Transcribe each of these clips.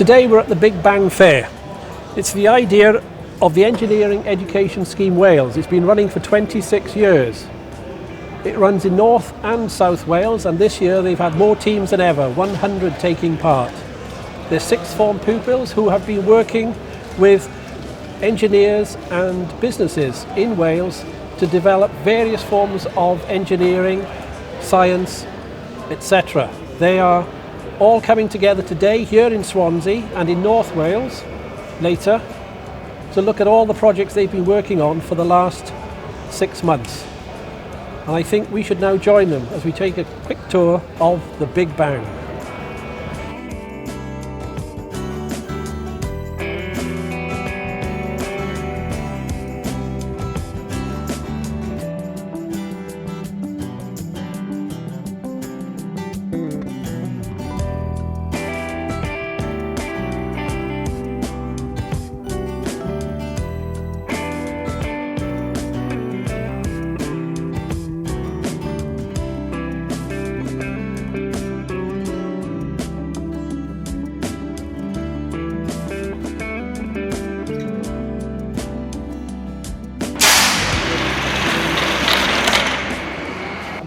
Today we're at the Big Bang Fair. It's the idea of the Engineering Education Scheme Wales. It's been running for 26 years. It runs in North and South Wales, and this year they've had more teams than ever, 100 taking part. They're sixth form pupils who have been working with engineers and businesses in Wales to develop various forms of engineering, science, etc. They are all coming together today here in Swansea and in North Wales later to look at all the projects they've been working on for the last 6 months. And I think we should now join them as we take a quick tour of the Big Bang.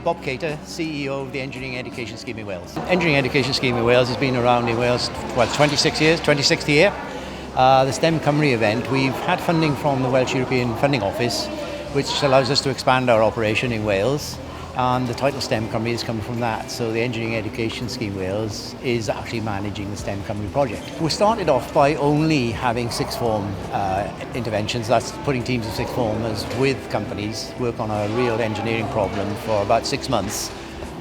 Bob Cater, CEO of the Engineering Education Scheme in Wales. Engineering Education Scheme in Wales has been around in Wales, 26 years, 26th year. The STEM Cymru event, we've had funding from the Welsh European Funding Office, which allows us to expand our operation in Wales. And the title STEM Cymru has come from that. So the Engineering Education Scheme Wales is actually managing the STEM Cymru project. We started off by only having sixth form interventions, that's putting teams of sixth formers with companies, work on a real engineering problem for about 6 months.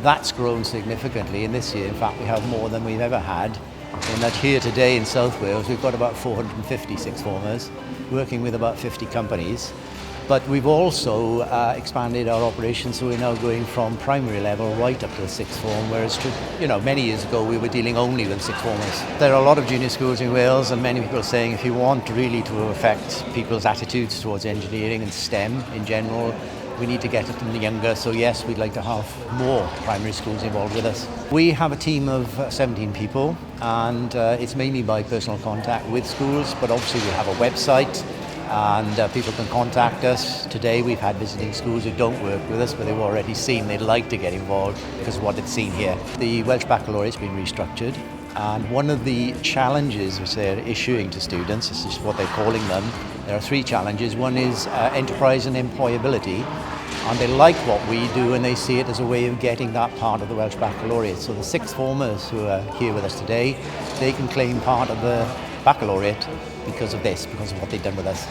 That's grown significantly, and this year, in fact, we have more than we've ever had. In that here today in South Wales, we've got about 450 sixth formers, working with about 50 companies. But we've also expanded our operations, so we're now going from primary level right up to the sixth form, whereas many years ago we were dealing only with sixth formers. There are a lot of junior schools in Wales, and many people are saying if you want really to affect people's attitudes towards engineering and STEM in general, we need to get it them younger. So yes, we'd like to have more primary schools involved with us. We have a team of 17 people, and it's mainly by personal contact with schools, but obviously we have a website. And people can contact us. Today we've had visiting schools who don't work with us, but they've already seen they'd like to get involved because of what they've seen here. The Welsh Baccalaureate's been restructured, and one of the challenges which they're issuing to students, this is what they're calling them, there are 3 challenges. One is enterprise and employability, and they like what we do and they see it as a way of getting that part of the Welsh Baccalaureate. So the sixth formers who are here with us today, they can claim part of the Baccalaureate because of this, because of what they've done with us.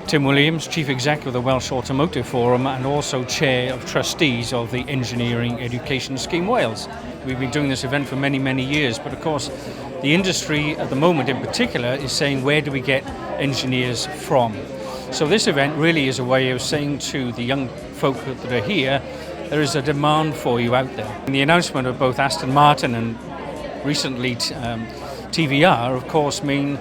Tim Williams, Chief Executive of the Welsh Automotive Forum and also Chair of Trustees of the Engineering Education Scheme Wales. We've been doing this event for many, many years, but of course the industry at the moment in particular is saying, where do we get engineers from? So this event really is a way of saying to the young folk that are here, there is a demand for you out there. And the announcement of both Aston Martin and recently TVR, of course, mean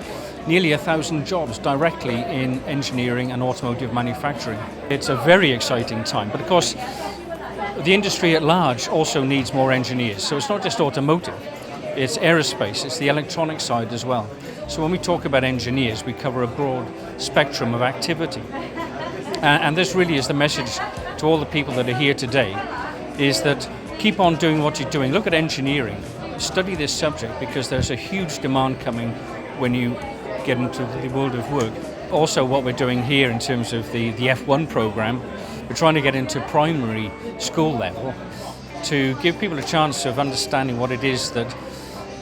nearly 1,000 jobs directly in engineering and automotive manufacturing. It's a very exciting time, but of course the industry at large also needs more engineers. So it's not just automotive, it's aerospace, it's the electronic side as well. So when we talk about engineers, we cover a broad spectrum of activity. And this really is the message to all the people that are here today, is that keep on doing what you're doing. Look at engineering, study this subject, because there's a huge demand coming when you get into the world of work. Also what we're doing here in terms of the F1 program, we're trying to get into primary school level to give people a chance of understanding what it is that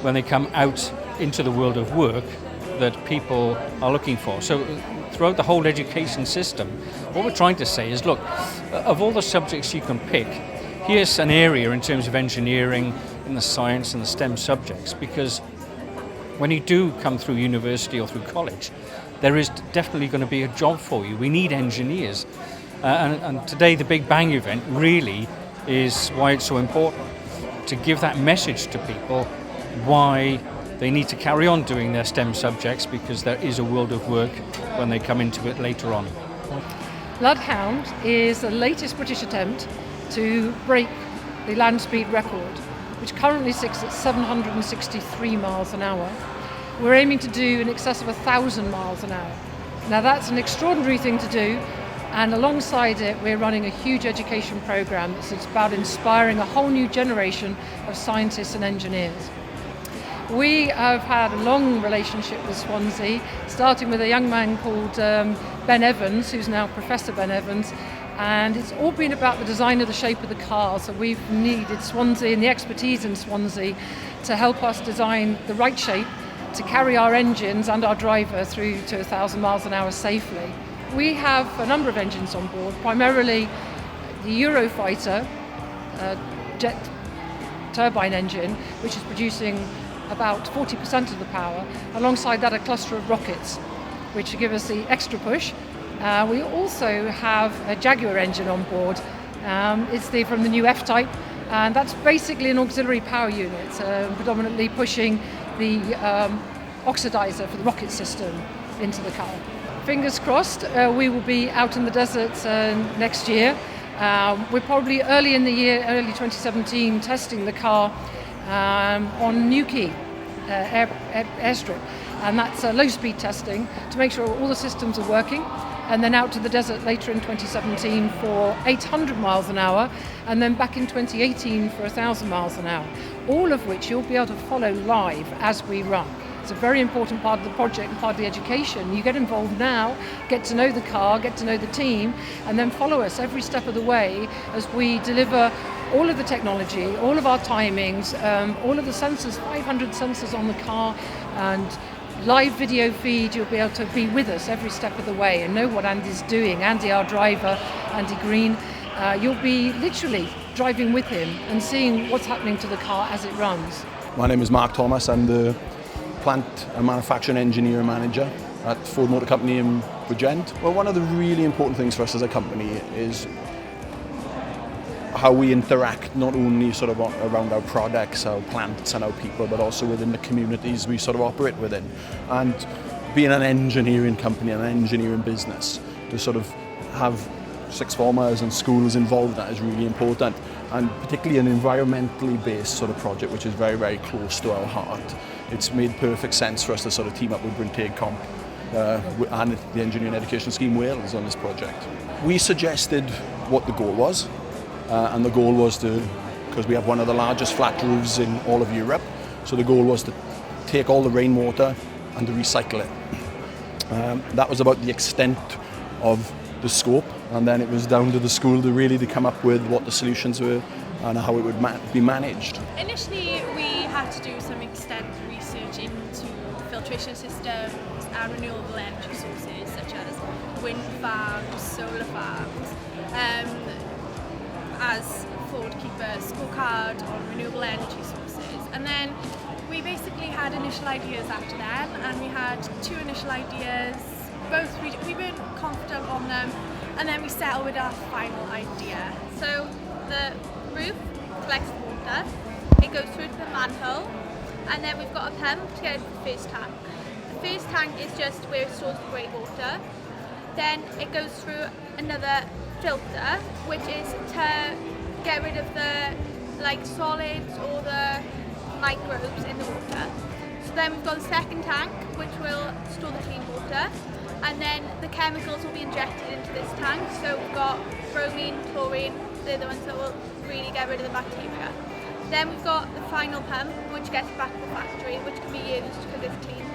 when they come out into the world of work that people are looking for. So throughout the whole education system, what we're trying to say is, look, of all the subjects you can pick, here's an area in terms of engineering and the science and the STEM subjects, because when you do come through university or through college, there is definitely going to be a job for you. We need engineers. And today the Big Bang event really is why it's so important, to give that message to people why they need to carry on doing their STEM subjects, because there is a world of work when they come into it later on. Bloodhound is the latest British attempt to break the land speed record, which currently sits at 763 miles an hour. We're aiming to do in excess of 1,000 miles an hour. Now that's an extraordinary thing to do, and alongside it we're running a huge education programme that's about inspiring a whole new generation of scientists and engineers. We have had a long relationship with Swansea, starting with a young man called Ben Evans, who's now Professor Ben Evans, and it's all been about the design of the shape of the car. So we've needed Swansea and the expertise in Swansea to help us design the right shape to carry our engines and our driver through to 1,000 miles an hour safely. We have a number of engines on board, primarily the Eurofighter jet turbine engine, which is producing about 40% of the power. Alongside that, a cluster of rockets, which give us the extra push. We also have a Jaguar engine on board. It's from the new F-type, and that's basically an auxiliary power unit, predominantly pushing the oxidizer for the rocket system into the car. Fingers crossed, we will be out in the desert next year. We're probably early in the year, early 2017, testing the car on Newquay airstrip, and that's low-speed testing to make sure all the systems are working, and then out to the desert later in 2017 for 800 miles an hour, and then back in 2018 for 1,000 miles an hour, all of which you'll be able to follow live as we run. It's a very important part of the project and part of the education. You get involved now, get to know the car, get to know the team, and then follow us every step of the way as we deliver all of the technology, all of our timings, all of the sensors, 500 sensors on the car, and live video feed. You'll be able to be with us every step of the way and know what Andy's doing. Andy, our driver, Andy Green, you'll be literally driving with him and seeing what's happening to the car as it runs. My name is Mark Thomas. I'm the plant and manufacturing engineer manager at Ford Motor Company in Bridgend. Well, one of the really important things for us as a company is how we interact, not only sort of around our products, our plants and our people, but also within the communities we sort of operate within. And being an engineering company and an engineering business, to sort of have sixth formers and schools involved, that is really important. And particularly an environmentally based sort of project, which is very, very close to our heart. It's made perfect sense for us to sort of team up with Bryn Comp and the Engineering Education Scheme Wales on this project. We suggested what the goal was, and the goal was to, because we have one of the largest flat roofs in all of Europe, so the goal was to take all the rainwater and to recycle it. That was about the extent of the scope, and then it was down to the school to really come up with what the solutions were and how it would be managed. Initially we had to do some extensive research into filtration systems and renewable energy sources such as wind farms, solar farms, as Ford keep a scorecard on renewable energy sources. And then we basically had initial ideas after then, and we had two initial ideas, both we weren't confident on them, and then we settled with our final idea. So the roof collects the water, it goes through to the manhole, and then we've got a pump to get into the first tank. The first tank is just where it stores the grey water. Then it goes through another filter, which is to get rid of the solids or the microbes in the water. So then we've got the second tank, which will store the clean water, and then the chemicals will be injected into this tank. So we've got bromine, chlorine, they're the ones that will really get rid of the bacteria. Then we've got the final pump, which gets back to the factory, which can be used because it's clean.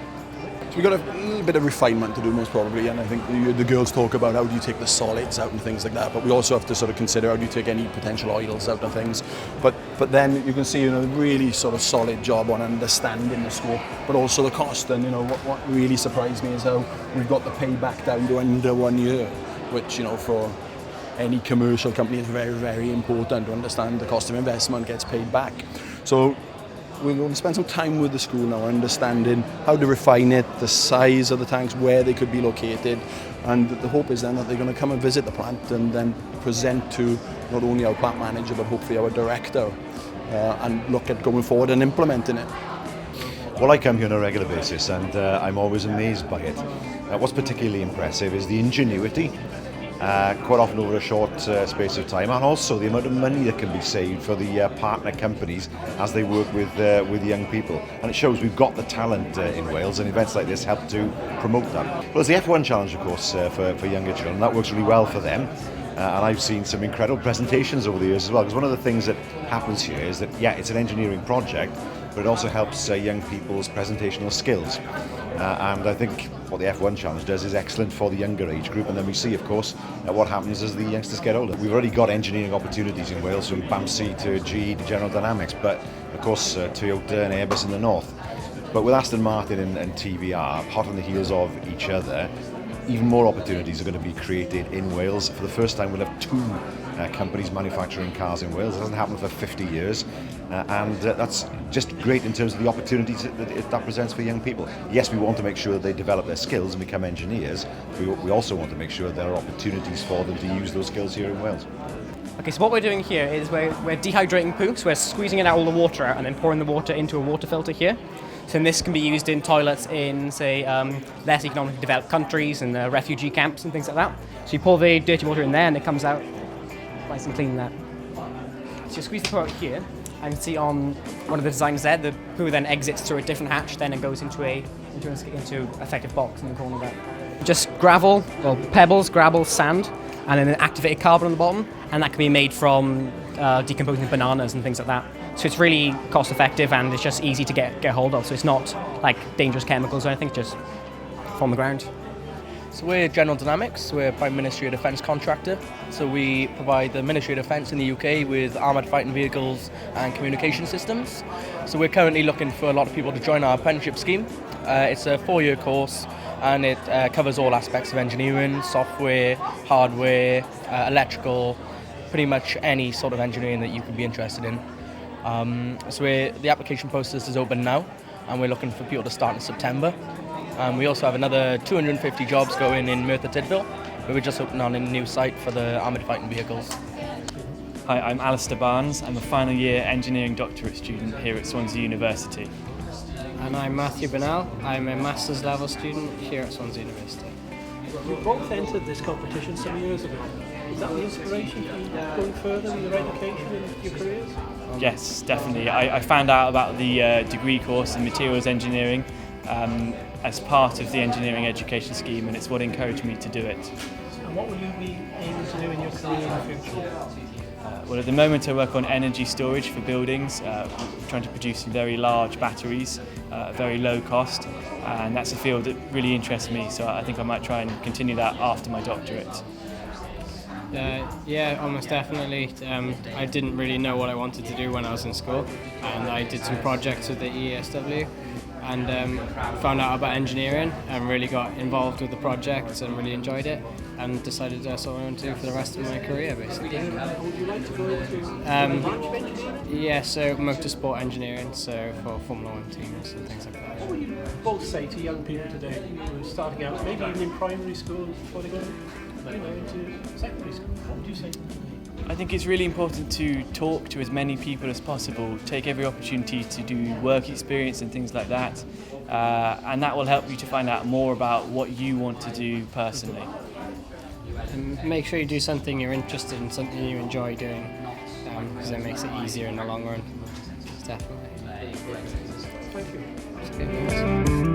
So we've got a little bit of refinement to do most probably, and I think the girls talk about how do you take the solids out and things like that, but we also have to sort of consider how do you take any potential oils out of things. But then you can see, a really sort of solid job on understanding the scope, but also the cost. And what really surprised me is how we've got the payback down to under 1 year, which for any commercial company is very, very important to understand the cost of investment gets paid back. So we're going to spend some time with the school now, understanding how to refine it, the size of the tanks, where they could be located, And the hope is then that they're going to come and visit the plant and then present to not only our plant manager but hopefully our director and look at going forward and implementing it. Well, I come here on a regular basis and I'm always amazed by it. What's particularly impressive is the ingenuity, quite often over a short space of time, and also the amount of money that can be saved for the partner companies as they work with young people. And it shows we've got the talent in Wales, and events like this help to promote that. Well, there's the F1 Challenge, of course, for younger children. That works really well for them. And I've seen some incredible presentations over the years as well, because one of the things that happens here is that, yeah, it's an engineering project, but it also helps young people's presentational skills. And I think what the F1 Challenge does is excellent for the younger age group, and then we see, of course, what happens as the youngsters get older. We've already got engineering opportunities in Wales, from BAMC to GE to General Dynamics, but of course Toyota and Airbus in the north. But with Aston Martin and TVR hot on the heels of each other, even more opportunities are going to be created in Wales. For the first time, we'll have two companies manufacturing cars in Wales. It hasn't happened for 50 years, and that's just great in terms of the opportunities that presents for young people. Yes, we want to make sure that they develop their skills and become engineers. We also want to make sure there are opportunities for them to use those skills here in Wales. Okay, so what we're doing here is we're dehydrating poo, so we're squeezing it out all the water out and then pouring the water into a water filter here. So this can be used in toilets in, say, less economically developed countries and refugee camps and things like that. So you pour the dirty water in there and it comes out nice and clean there. So you squeeze the poo out here, and you can see on one of the designs there, the poo then exits through a different hatch, then it goes into effective box in the corner there. Just gravel, well, pebbles, gravel, sand, and then an activated carbon on the bottom, and that can be made from decomposing bananas and things like that. So it's really cost effective and it's just easy to get hold of. So it's not like dangerous chemicals or anything, just from the ground. So we're General Dynamics, we're a Prime Ministry of Defence contractor. So we provide the Ministry of Defence in the UK with armoured fighting vehicles and communication systems. So we're currently looking for a lot of people to join our apprenticeship scheme. It's a 4-year course and it covers all aspects of engineering, software, hardware, electrical, pretty much any sort of engineering that you could be interested in. The application process is open now and we're looking for people to start in September. We also have another 250 jobs going in Merthyr Tydfil, where we're just opening on a new site for the armoured fighting vehicles. Hi, I'm Alistair Barnes. I'm a final year engineering doctorate student here at Swansea University. And I'm Matthew Bennell. I'm a master's level student here at Swansea University. You both entered this competition some years ago. Is that the inspiration for you going further in your education and your careers? Yes, definitely. I found out about the degree course in materials engineering as part of the engineering education scheme, and it's what encouraged me to do it. And what will you be aiming to do in your career in the future? Well, at the moment I work on energy storage for buildings, trying to produce very large batteries, very low cost, and that's a field that really interests me, so I think I might try and continue that after my doctorate. Yeah, almost definitely. I didn't really know what I wanted to do when I was in school, and I did some projects with the ESW and found out about engineering and really got involved with the projects and really enjoyed it and decided that's what I want to do for the rest of my career, basically. Would you like to go into yeah, so motorsport engineering, so for Formula 1 teams and things like that. What would you both say to young people today who are starting out, maybe even in primary school before they go into secondary school? What would you say? I think it's really important to talk to as many people as possible, take every opportunity to do work experience and things like that, and that will help you to find out more about what you want to do personally. And make sure you do something you're interested in, something you enjoy doing, because it makes it easier in the long run. Definitely. Thank you.